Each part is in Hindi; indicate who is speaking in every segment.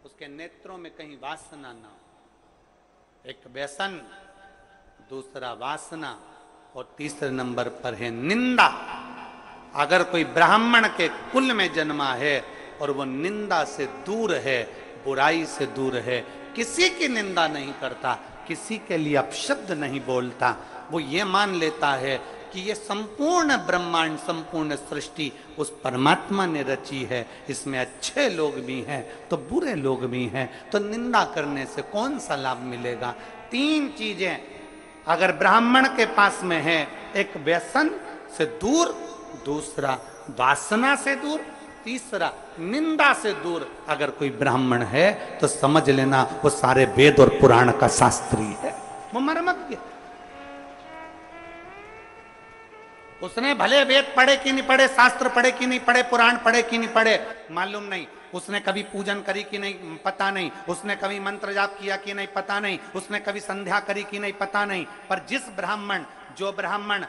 Speaker 1: उसके नेत्रों में कहीं वासना ना हो। एक व्यसन, दूसरा वासना, और तीसरे नंबर पर है निंदा। अगर कोई ब्राह्मण के कुल में जन्मा है और वो निंदा से दूर है, बुराई से दूर है, किसी की निंदा नहीं करता, किसी के लिए अपशब्द नहीं बोलता, वो ये मान लेता है कि ये संपूर्ण ब्रह्मांड, संपूर्ण सृष्टि उस परमात्मा ने रची है, इसमें अच्छे लोग भी हैं तो बुरे लोग भी हैं, तो निंदा करने से कौन सा लाभ मिलेगा। तीन चीजें अगर ब्राह्मण के पास में है, एक व्यसन से दूर, दूसरा वासना से दूर, तीसरा निंदा से दूर अगर कोई ब्राह्मण है तो समझ लेना वो सारे वेद और पुराण का शास्त्री है, वो मर्मज्ञ। उसने भले वेद पढ़े कि नहीं पढ़े, शास्त्र पढ़े कि नहीं पढ़े, पुराण पढ़े कि नहीं पढ़े, मालूम नहीं। उसने कभी पूजन करी कि नहीं, पता नहीं। उसने कभी मंत्र जाप किया कि नहीं, पता नहीं। उसने कभी संध्या करी कि नहीं, पता नहीं। पर जिस ब्राह्मण, जो ब्राह्मण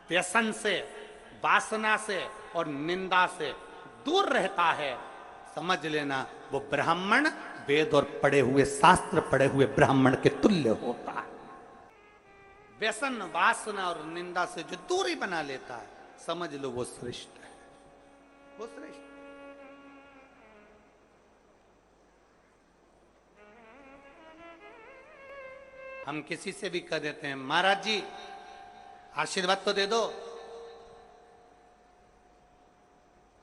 Speaker 1: व्यसन से, वासना से और निंदा से दूर रहता है, समझ लेना वो ब्राह्मण वेद और पढ़े हुए, शास्त्र पढ़े हुए ब्राह्मण के तुल्य होता है। व्यसन, वासना और निंदा से जो दूरी बना लेता है, समझ लो वो श्रेष्ठ है, वो श्रेष्ठ। हम किसी से भी कह देते हैं महाराज जी आशीर्वाद तो दे दो,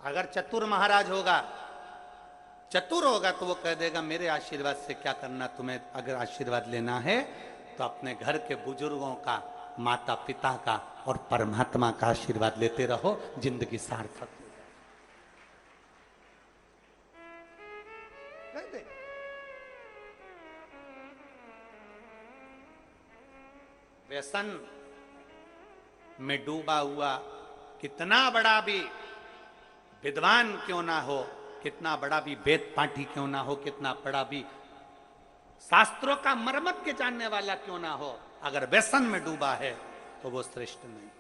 Speaker 1: अगर चतुर महाराज होगा, चतुर होगा तो वो कह देगा मेरे आशीर्वाद से क्या करना, तुम्हें अगर आशीर्वाद लेना है तो अपने घर के बुजुर्गों का, माता पिता का और परमात्मा का आशीर्वाद लेते रहो, जिंदगी सार्थक हो जाए। व्यसन में डूबा हुआ कितना बड़ा भी विद्वान क्यों ना हो, कितना बड़ा भी वेद पाठी क्यों ना हो, कितना बड़ा भी शास्त्रों का मर्मज्ञ जानने वाला क्यों ना हो, अगर व्यसन में डूबा है तो वो श्रेष्ठ नहीं।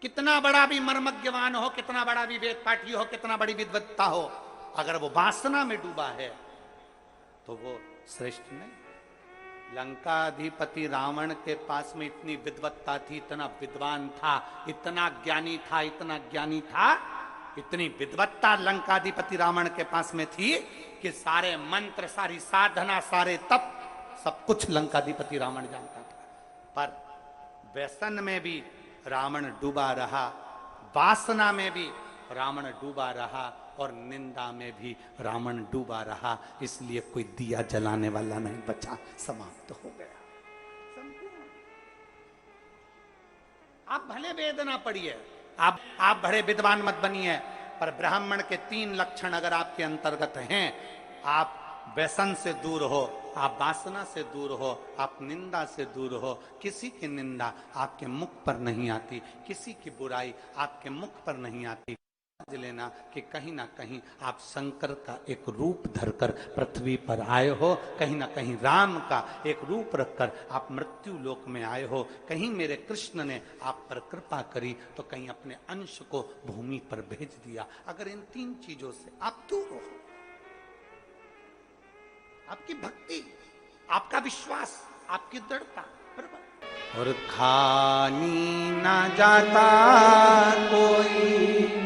Speaker 1: कितना बड़ा भी मर्मज्ञवान हो, कितना बड़ा भी वेद पाठी हो, कितना बड़ी विद्वत्ता हो, अगर वो वासना में डूबा है तो वो श्रेष्ठ नहीं। लंकाधिपति रावण के पास में इतनी विद्वत्ता थी, इतना विद्वान था, इतना ज्ञानी था, इतना ज्ञानी था, इतनी विद्वत्ता लंकाधिपति रावण के पास में थी कि सारे मंत्र, सारी साधना, सारे तप, सब कुछ लंकाधिपति रावण जानता था। पर व्यसन में भी रावण डूबा रहा, वासना में भी रावण डूबा रहा और निंदा में भी रावण डूबा रहा, इसलिए कोई दिया जलाने वाला नहीं बचा, समाप्त हो गया। आप भले वेद ना पढ़िए, आप बड़े विद्वान मत बनिए, पर ब्राह्मण के 3 लक्षण अगर आपके अंतर्गत हैं, आप व्यसन से दूर हो, आप वासना से दूर हो, आप निंदा से दूर हो, किसी की निंदा आपके मुख पर नहीं आती, किसी की बुराई आपके मुख पर नहीं आती, समझ लेना कि कहीं ना कहीं आप शंकर का एक रूप धरकर पृथ्वी पर आए हो, कहीं ना कहीं राम का एक रूप रखकर आप मृत्यु लोक में आए हो, कहीं मेरे कृष्ण ने आप पर कृपा करी तो कहीं अपने अंश को भूमि पर भेज दिया। अगर इन 3 चीजों से आप दूर हो, आपकी भक्ति, आपका विश्वास, आपकी दृढ़ता, और खाली ना जाता कोई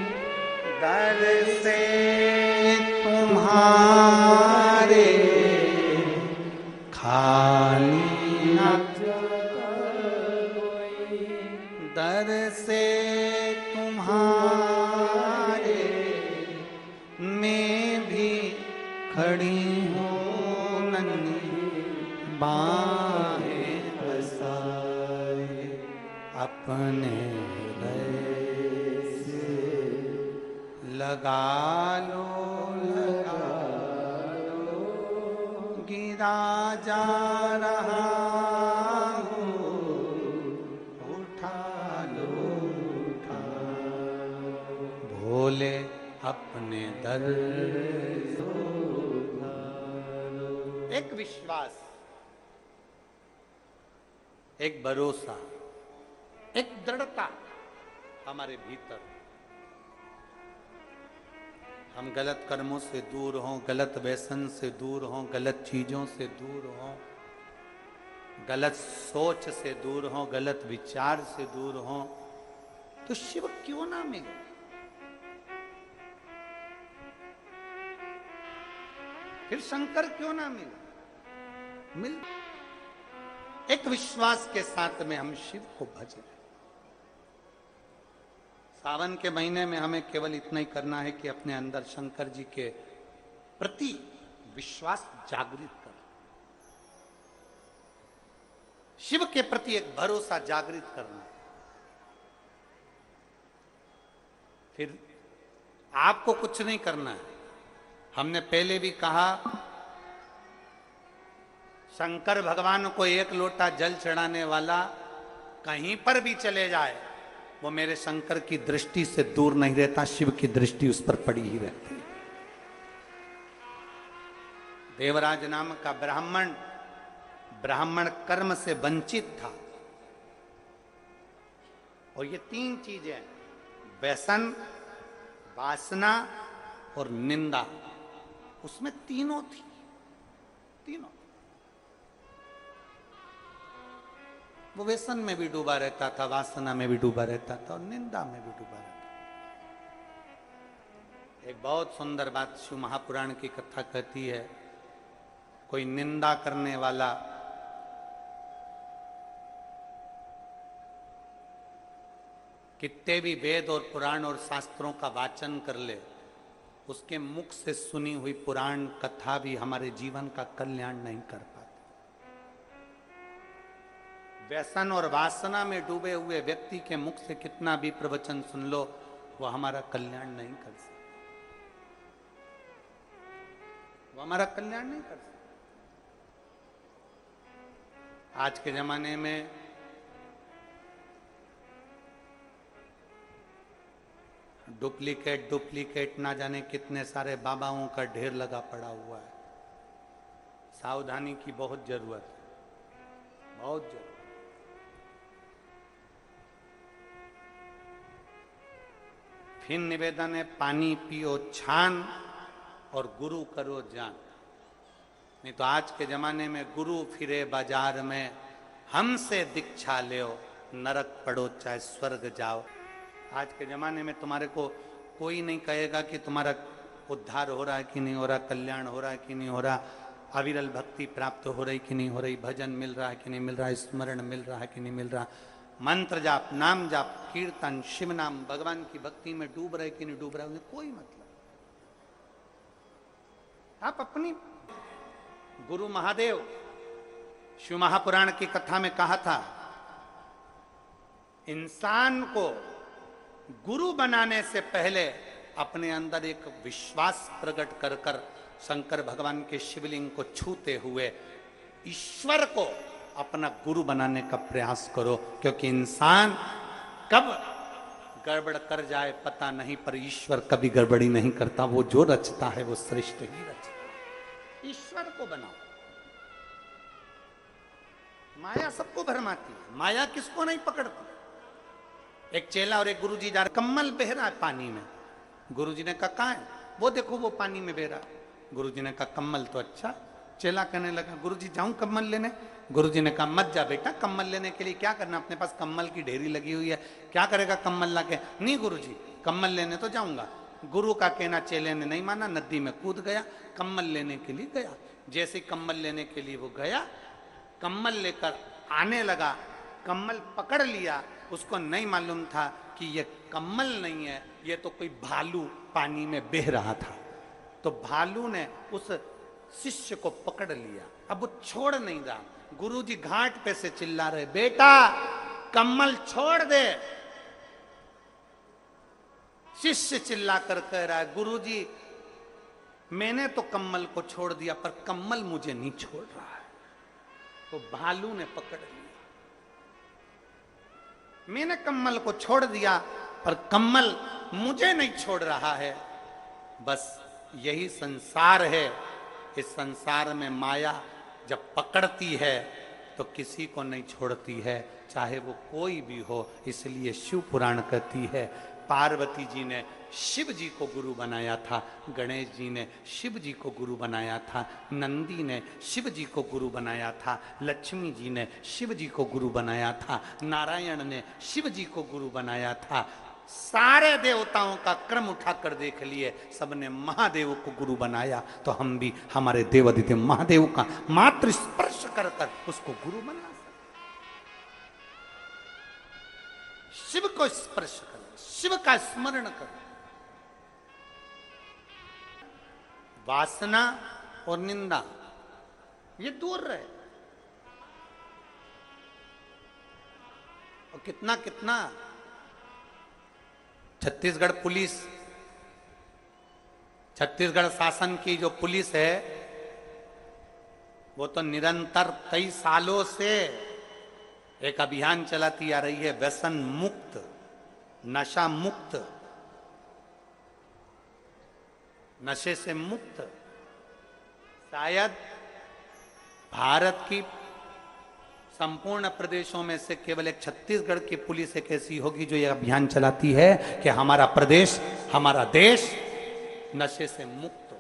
Speaker 1: दर से तुम्हारे, खाली ना जाता कोई दर से तुम्हारे, मैं भी खड़ी हूँ नन्ही बाहें पसारे, अपने लगा लो, गिरा जा रहा हूँ, उठा लो, भोले अपने दर। एक विश्वास, एक भरोसा, एक दृढ़ता हमारे भीतर, हम गलत कर्मों से दूर हों, गलत व्यसन से दूर हों, गलत चीजों से दूर हों, गलत सोच से दूर हों, गलत विचार से दूर हों, तो शिव क्यों ना मिले? फिर शंकर क्यों ना मिल एक विश्वास के साथ में हम शिव को भजें। सावन के महीने में हमें केवल इतना ही करना है कि अपने अंदर शंकर जी के प्रति विश्वास जागृत कर, शिव के प्रति एक भरोसा जागृत करना। फिर आपको कुछ नहीं करना है। हमने पहले भी कहा, शंकर भगवान को एक लोटा जल चढ़ाने वाला कहीं पर भी चले जाए, वो मेरे शंकर की दृष्टि से दूर नहीं रहता, शिव की दृष्टि उस पर पड़ी ही रहती है। देवराज नाम का ब्राह्मण कर्म से वंचित था, और ये तीन चीजें, व्यसन, वासना और निंदा, उसमें तीनों थी। वो व्यसन में भी डूबा रहता था, वासना में भी डूबा रहता था, और निंदा में भी डूबा रहता था। एक बहुत सुंदर बात शिव महापुराण की कथा कहती है, कोई निंदा करने वाला कितने भी वेद और पुराण और शास्त्रों का वाचन कर ले, उसके मुख से सुनी हुई पुराण कथा भी हमारे जीवन का कल्याण नहीं कर पाती। व्यसन और वासना में डूबे हुए व्यक्ति के मुख से कितना भी प्रवचन सुन लो, वो हमारा कल्याण नहीं कर सकता, वो हमारा कल्याण नहीं कर सकता। आज के जमाने में डुप्लीकेट ना जाने कितने सारे बाबाओं का ढेर लगा पड़ा हुआ है। सावधानी की बहुत जरूरत है, बहुत जरूरत। फिर निवेदन है, पानी पियो छान और गुरु करो जान। नहीं तो आज के जमाने में गुरु फिरे बाजार में, हमसे दीक्षा लो, नरक पड़ो चाहे स्वर्ग जाओ। आज के जमाने में तुम्हारे को कोई नहीं कहेगा कि तुम्हारा उद्धार हो रहा है कि नहीं हो रहा, कल्याण हो रहा है कि नहीं हो रहा, अविरल भक्ति प्राप्त हो रही कि नहीं हो रही, भजन मिल रहा है कि नहीं मिल रहा, स्मरण मिल रहा है कि नहीं मिल रहा, मंत्र जाप, नाम जाप, कीर्तन, शिव नाम, भगवान की भक्ति में डूब रहे कि नहीं डूब रहे, उन्हें कोई मतलब। आप अपनी गुरु महादेव शिव महापुराण की कथा में कहा था, इंसान को गुरु बनाने से पहले अपने अंदर एक विश्वास प्रकट कर कर शंकर भगवान के शिवलिंग को छूते हुए ईश्वर को अपना गुरु बनाने का प्रयास करो, क्योंकि इंसान कब गड़बड़ कर जाए पता नहीं, पर ईश्वर कभी गड़बड़ी नहीं करता। वो जो रचता है वो श्रेष्ठ ही रचता है। ईश्वर को बनाओ। माया सबको भरमाती है, माया किसको नहीं पकड़ती। एक चेला और एक गुरुजी जा रहे, कम्मल बह रहा है पानी में। गुरुजी ने कहा कहाँ है? वो देखो वो पानी में बह रहा है। गुरुजी ने कहा कम्मल तो अच्छा। चेला कहने लगा गुरुजी जाऊं कम्मल लेने? गुरुजी ने कहा मत जा बेटा, कम्मल लेने के लिए क्या करना, अपने पास कम्मल की ढेरी लगी हुई है, क्या करेगा कम्मल ला के? नहीं गुरुजी, कम्मल लेने तो जाऊंगा। गुरु का कहना चेले ने नहीं माना, नदी में कूद गया, कम्मल लेने के लिए गया। जैसे कम्मल लेने के लिए वो गया, कम्मल लेकर आने लगा, कम्मल पकड़ लिया। उसको नहीं मालूम था कि ये कम्मल नहीं है, ये तो कोई भालू पानी में बह रहा था। तो भालू ने उस शिष्य को पकड़ लिया, अब वो छोड़ नहीं रहा। गुरुजी घाट पे से चिल्ला रहे, बेटा कम्मल छोड़ दे। शिष्य चिल्ला कर कह रहा है, गुरुजी मैंने तो कम्मल को छोड़ दिया, पर कम्मल मुझे नहीं छोड़ रहा है। तो भालू ने पकड़ लिया, मैंने कम्मल को छोड़ दिया पर कम्मल मुझे नहीं छोड़ रहा है। बस यही संसार है। इस संसार में माया जब पकड़ती है तो किसी को नहीं छोड़ती है, चाहे वो कोई भी हो। इसलिए शिव पुराण कहती है, पार्वती जी ने शिव जी को गुरु बनाया था, गणेश जी ने शिव जी को गुरु बनाया था, नंदी ने शिव जी को गुरु बनाया था, लक्ष्मी जी ने शिव जी को गुरु बनाया था, नारायण ने शिव जी को गुरु बनाया था। सारे देवताओं का क्रम उठाकर देख लिए, सबने महादेव को गुरु बनाया, तो हम भी हमारे देवादिदेव महादेव का मात्र स्पर्श कर कर उसको गुरु बना सकते। शिव को स्पर्श करो, शिव का स्मरण करो। वासना और निंदा ये दूर रहे। और कितना कितना छत्तीसगढ़ पुलिस, छत्तीसगढ़ शासन की जो पुलिस है वो तो निरंतर कई सालों से एक अभियान चलाती आ रही है, व्यसन मुक्त, नशा मुक्त, नशे से मुक्त। शायद भारत की संपूर्ण प्रदेशों में से केवल एक छत्तीसगढ़ की पुलिस एक ऐसी होगी जो यह अभियान चलाती है कि हमारा प्रदेश, हमारा देश नशे से मुक्त हो।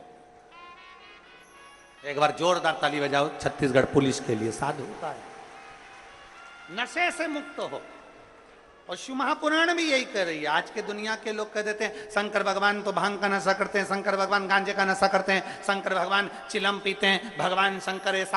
Speaker 1: एक बार जोरदार ताली बजाओ छत्तीसगढ़ पुलिस के लिए, साधु का है, नशे से मुक्त हो। और शिव महापुराण भी यही कह रही है। आज के दुनिया के लोग कह देते हैं शंकर भगवान तो भांग का नशा करते हैं, शंकर भगवान गांजे का नशा करते हैं, शंकर भगवान चिलम पीते हैं, भगवान शंकर ऐसा